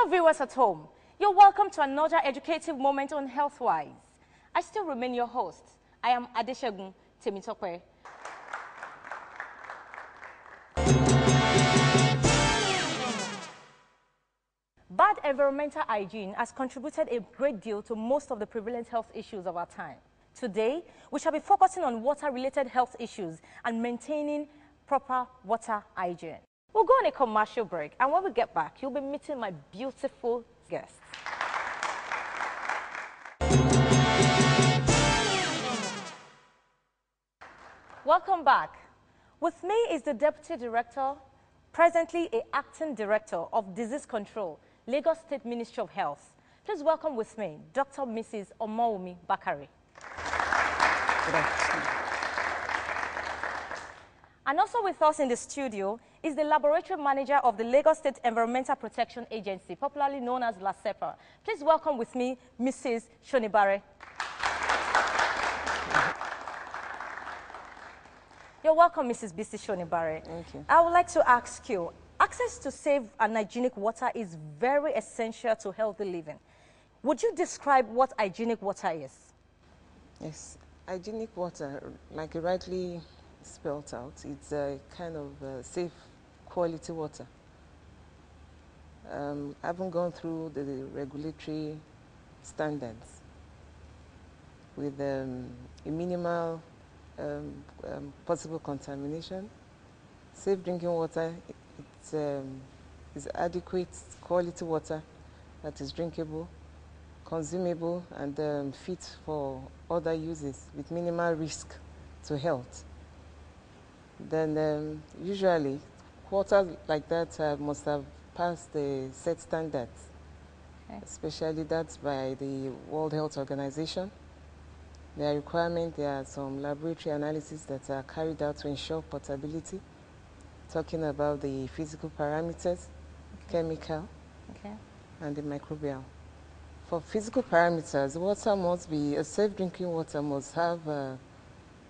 viewers at home, you're welcome to another educative moment on Healthwise. I still remain your host. I am Adeshegun Temitokwe. Bad environmental hygiene has contributed a great deal to most of the prevalent health issues of our time. Today, we shall be focusing on water-related health issues and maintaining proper water hygiene. We'll go on a commercial break, and when we get back, you'll be meeting my beautiful guests. Welcome back. With me is the Deputy Director, presently an Acting Director of Disease Control, Lagos State Ministry of Health. Please welcome with me Dr. Mrs. Omowumi Bakare. Good afternoon. And also with us in the studio is the Laboratory Manager of the Lagos State Environmental Protection Agency, popularly known as LASEPA. Please welcome with me Mrs. Shonibare. You're welcome, Mrs. Bisi Shonibare. Thank you. I would like to ask you, access to safe and hygienic water is very essential to healthy living. Would you describe what hygienic water is? Yes, hygienic water, like you rightly spelled out, it's a kind of safe quality water. I haven't gone through the regulatory standards with a minimal possible contamination. Safe drinking water, is adequate quality water that is drinkable, consumable, and fit for other uses with minimal risk to health. Then usually water like that must have passed the set standards, especially that's by the World Health Organization. There are requirements, there are some laboratory analyses that are carried out to ensure potability, talking about the physical parameters, chemical, and the microbial. For physical parameters, water must be, a safe drinking water must have,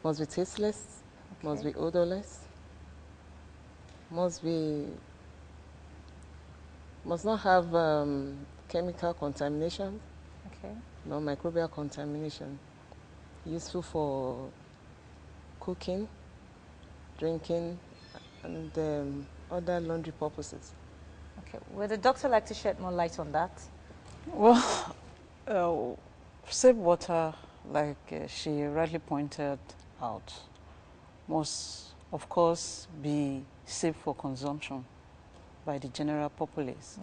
must be tasteless, must be odorless, must not have chemical contamination, no microbial contamination. Useful for cooking, drinking, and other laundry purposes. Okay, would the doctor like to shed more light on that? Well, safe water, like she rightly pointed out, must, of course, be safe for consumption by the general populace.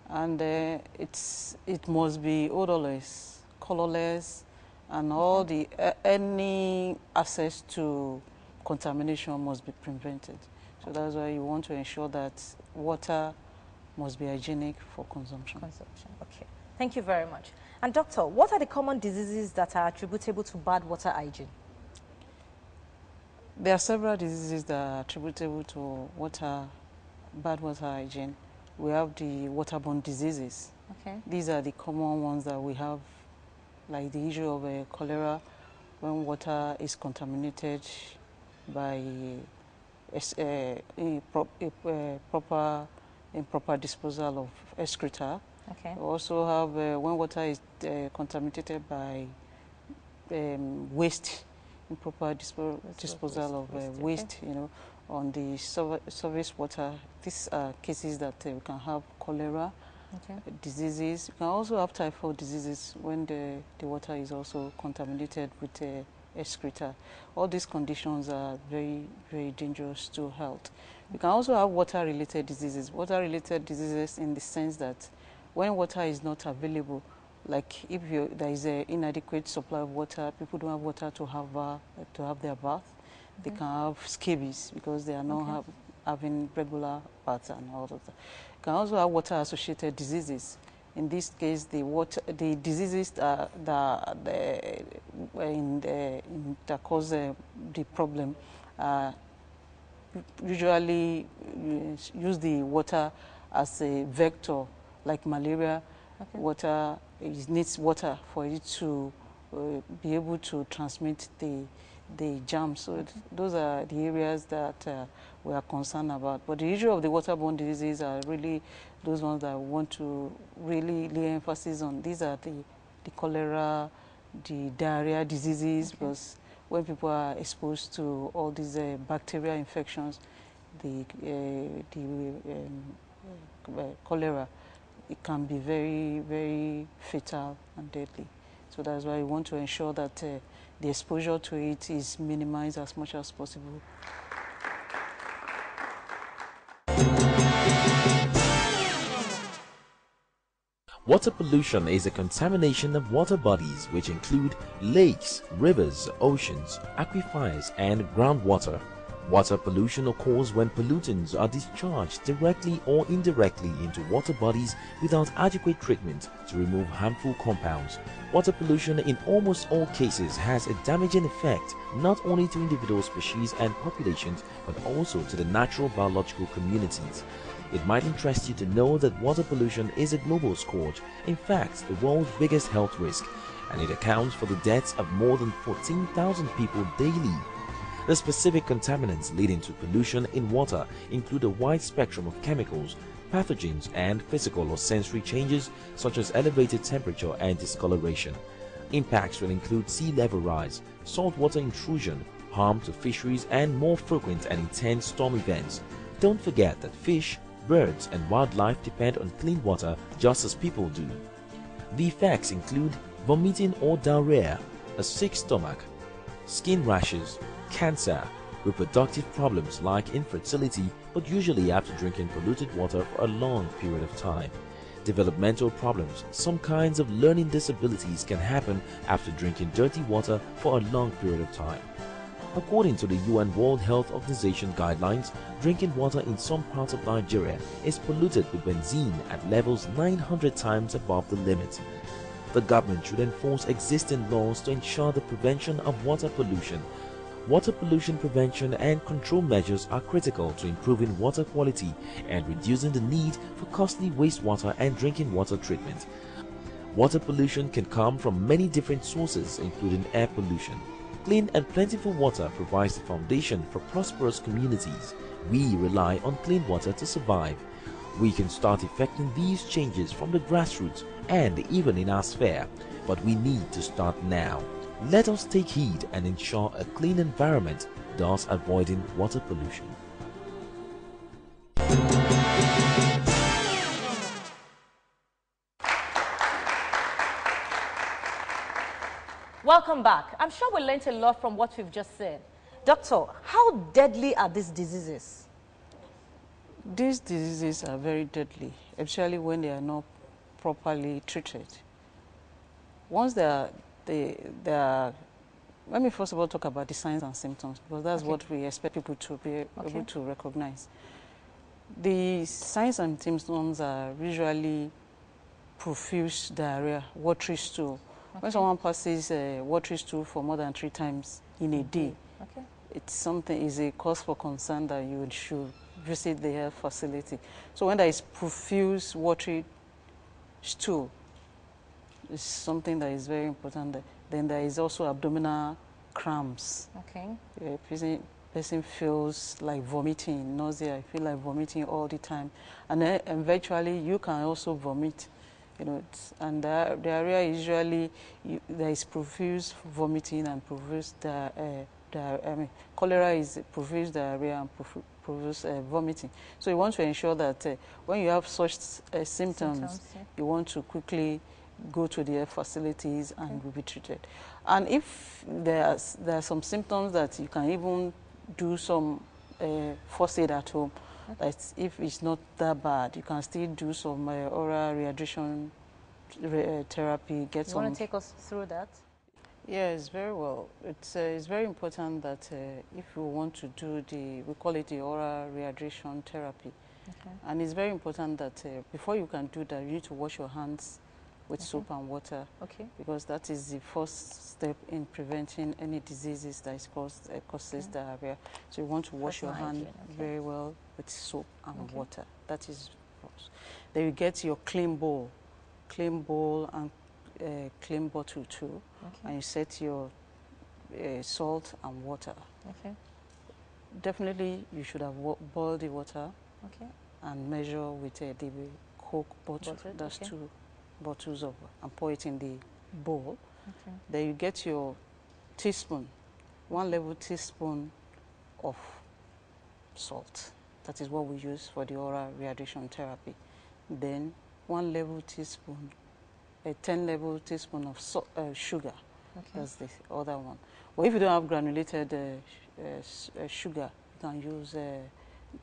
And it must be odorless, colorless, and all the any access to contamination must be prevented. So that's why you want to ensure that water must be hygienic for consumption. Okay. Thank you very much. And doctor, what are the common diseases that are attributable to bad water hygiene? There are several diseases that are attributable to bad water hygiene. We have the waterborne diseases. These are the common ones that we have, like the issue of cholera, when water is contaminated by improper disposal of excreta. We also have when water is contaminated by waste, improper disposal of waste, you know, on the service water. These are cases that we can have cholera diseases. You can also have typhoid diseases when the water is also contaminated with excreta. All these conditions are very, very dangerous to health. You can also have water-related diseases. Water-related diseases in the sense that when water is not available, like if there is an inadequate supply of water, people don't have water to have their bath. They can have scabies because they are not having regular baths and all of that. You can also have water-associated diseases. In this case, the diseases that cause the problem usually use the water as a vector, like malaria. It needs water for it to be able to transmit the the germs. So those are the areas that we are concerned about. But the issue of the waterborne diseases are really those ones that we want to really lay emphasis on. These are the cholera, the diarrhea diseases, because when people are exposed to all these bacterial infections, the cholera, it can be very, very fatal and deadly. So that's why we want to ensure that the exposure to it is minimized as much as possible. Water pollution is a contamination of water bodies which include lakes, rivers, oceans, aquifers, and groundwater. Water pollution occurs when pollutants are discharged directly or indirectly into water bodies without adequate treatment to remove harmful compounds. Water pollution in almost all cases has a damaging effect not only to individual species and populations but also to the natural biological communities. It might interest you to know that water pollution is a global scourge, in fact the world's biggest health risk, and it accounts for the deaths of more than 14,000 people daily. The specific contaminants leading to pollution in water include a wide spectrum of chemicals, pathogens, and physical or sensory changes such as elevated temperature and discoloration. Impacts will include sea level rise, saltwater intrusion, harm to fisheries, and more frequent and intense storm events. Don't forget that fish, birds, and wildlife depend on clean water just as people do. The effects include vomiting or diarrhea, a sick stomach, skin rashes, cancer, reproductive problems like infertility, but usually after drinking polluted water for a long period of time. Developmental problems, some kinds of learning disabilities can happen after drinking dirty water for a long period of time. According to the UN World Health Organization guidelines, drinking water in some parts of Nigeria is polluted with benzene at levels 900 times above the limit. The government should enforce existing laws to ensure the prevention of water pollution. Water pollution prevention and control measures are critical to improving water quality and reducing the need for costly wastewater and drinking water treatment. Water pollution can come from many different sources, including air pollution. Clean and plentiful water provides the foundation for prosperous communities. We rely on clean water to survive. We can start effecting these changes from the grassroots and even in our sphere, but we need to start now. Let us take heed and ensure a clean environment, thus avoiding water pollution. Welcome back. I'm sure we learned a lot from what we've just said. Doctor, how deadly are these diseases? These diseases are very deadly, especially when they are not properly treated. Once they are, let me first of all talk about the signs and symptoms, because that's what we expect people to be able to recognize. The signs and symptoms are usually profuse diarrhea, watery stool. When someone passes watery stool for more than 3 times in a day, it's something is a cause for concern that you should visit the health facility. So when there is profuse watery stool, it's something that is very important. Then there is also abdominal cramps. Person feels like vomiting, nausea, feel like vomiting all the time, and then eventually you can also vomit. You know, and diarrhea usually there is profuse vomiting and profuse cholera is profuse diarrhea and profuse vomiting. So you want to ensure that when you have such symptoms, you want to quickly go to the facilities and will be treated. And if there are some symptoms that you can even do some first aid at home. That if it's not that bad, you can still do some oral rehydration therapy. You want to take us through that? Yes, very well. It's very important that if you want to do we call it the oral rehydration therapy. And it's very important that before you can do that, you need to wash your hands with soap and water, because that is the first step in preventing any diseases that is causes diarrhea. So you want to wash your hand very well with soap and water. That is first. Then you get your clean bowl and clean bottle too, and you set your salt and water. Okay. Definitely, you should have boiled the water. Okay. And measure with the Coke bottle. That's okay. 2 bottles of, and pour it in the bowl. Okay. Then you get your teaspoon, 1 level teaspoon of salt. That is what we use for the oral rehydration therapy. Then 1 level teaspoon, a 10 level teaspoon of sugar. Okay. That's the other one. Well, if you don't have granulated sugar, you can use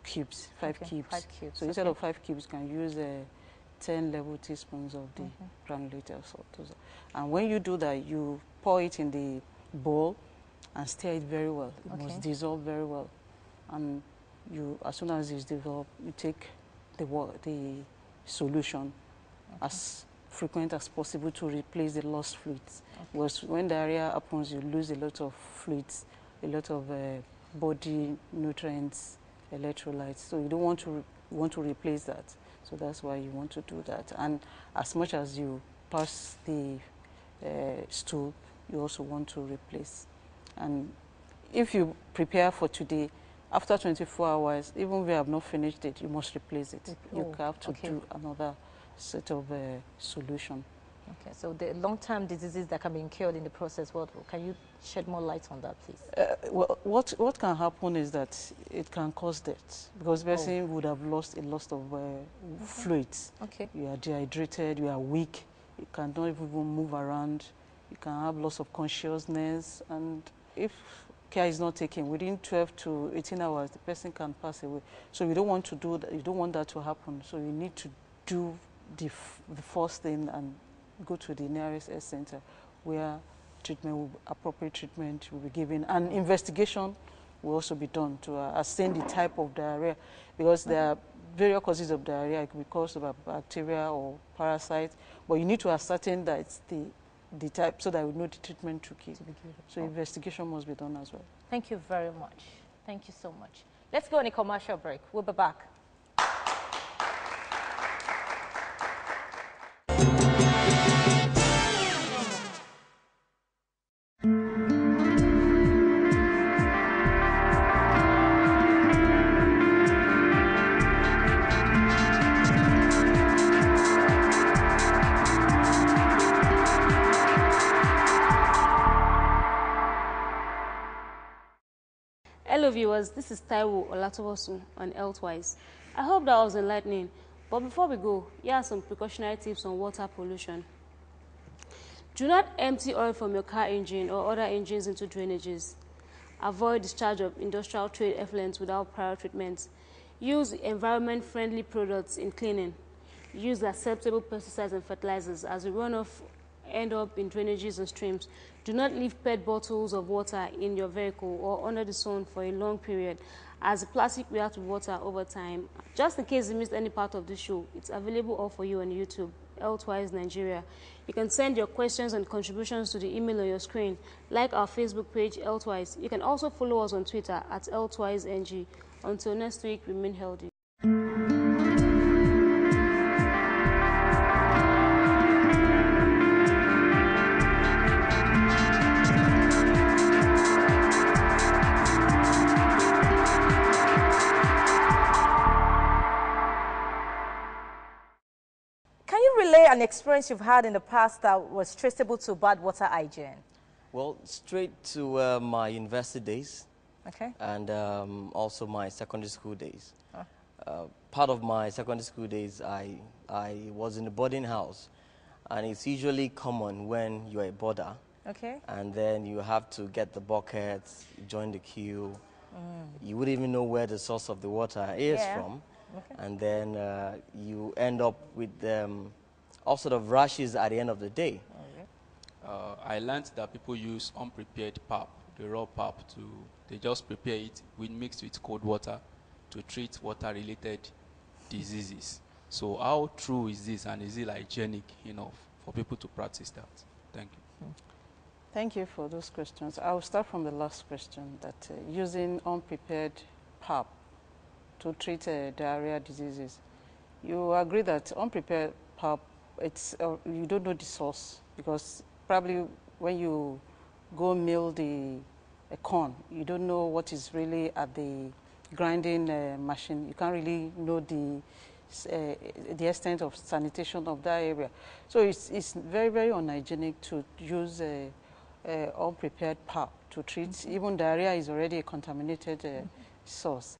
cubes, 5 cubes. 5 cubes. So instead of 5 cubes, you can use 10 level teaspoons of the granulated salt. And when you do that, you pour it in the bowl and stir it very well. It must dissolve very well. And you, as soon as it's dissolved, you take the solution as frequent as possible to replace the lost fluids. Because when diarrhea happens, you lose a lot of fluids, a lot of body nutrients, electrolytes. So you don't want to replace that. So that's why you want to do that. And as much as you pass the stool, you also want to replace. And if you prepare for today, after 24 hours, even if you have not finished it, you must replace it. You have to do another set of solution. Okay, so the long-term diseases that can be incurred in the process, can you shed more light on that, please? Well, what can happen is that it can cause death, because the person would have lost a lot of fluids. Okay. You are dehydrated, you are weak, you cannot even move around, you can have loss of consciousness, and if care is not taken, within 12 to 18 hours, the person can pass away. So you don't want to do that, you don't want that to happen, so you need to do the first thing and go to the nearest health center where appropriate treatment will be given, and investigation will also be done to ascertain the type of diarrhea, because there are various causes of diarrhea. It could be caused by bacteria or parasites, but you need to ascertain that it's the type so that we know the treatment to give. So investigation must be done as well. Thank you very much. Thank you so much. Let's go on a commercial break. We'll be back. Hello viewers, this is Taiwo Olatowosun on Healthwise. I hope that was enlightening. But before we go, here are some precautionary tips on water pollution. Do not empty oil from your car engine or other engines into drainages. Avoid discharge of industrial trade effluents without prior treatment. Use environment-friendly products in cleaning. Use acceptable pesticides and fertilizers, as the runoff end up in drainages and streams. Do not leave PET bottles of water in your vehicle or under the sun for a long period, as the plastic reacts with water over time. Just in case you missed any part of the show, it's available all for you on YouTube, Healthwise Nigeria. You can send your questions and contributions to the email on your screen, like our Facebook page, Healthwise. You can also follow us on Twitter at HealthwiseNG. Until next week, remain healthy. An experience you've had in the past that was traceable to bad water hygiene? Well, straight to my university days. Okay. And also my secondary school days. Part of my secondary school days, I was in a boarding house, and it's usually common when you're a boarder. Okay. And then you have to get the buckets, join the queue. You wouldn't even know where the source of the water is from. Okay. And then you end up with all sort of rashes at the end of the day. I learned that people use unprepared pap, the raw pap, they just prepare it mixed with cold water to treat water-related diseases. So how true is this, and is it hygienic enough for people to practice that? Thank you. Thank you for those questions. I'll start from the last question, that using unprepared pap to treat diarrhea diseases. You agree that unprepared pap, you don't know the source, because probably when you go mill the corn. You don't know what is really at the grinding machine. You can't really know the extent of sanitation of that area. So it's very, very unhygienic to use unprepared pap to treat. Even diarrhea is already a contaminated source.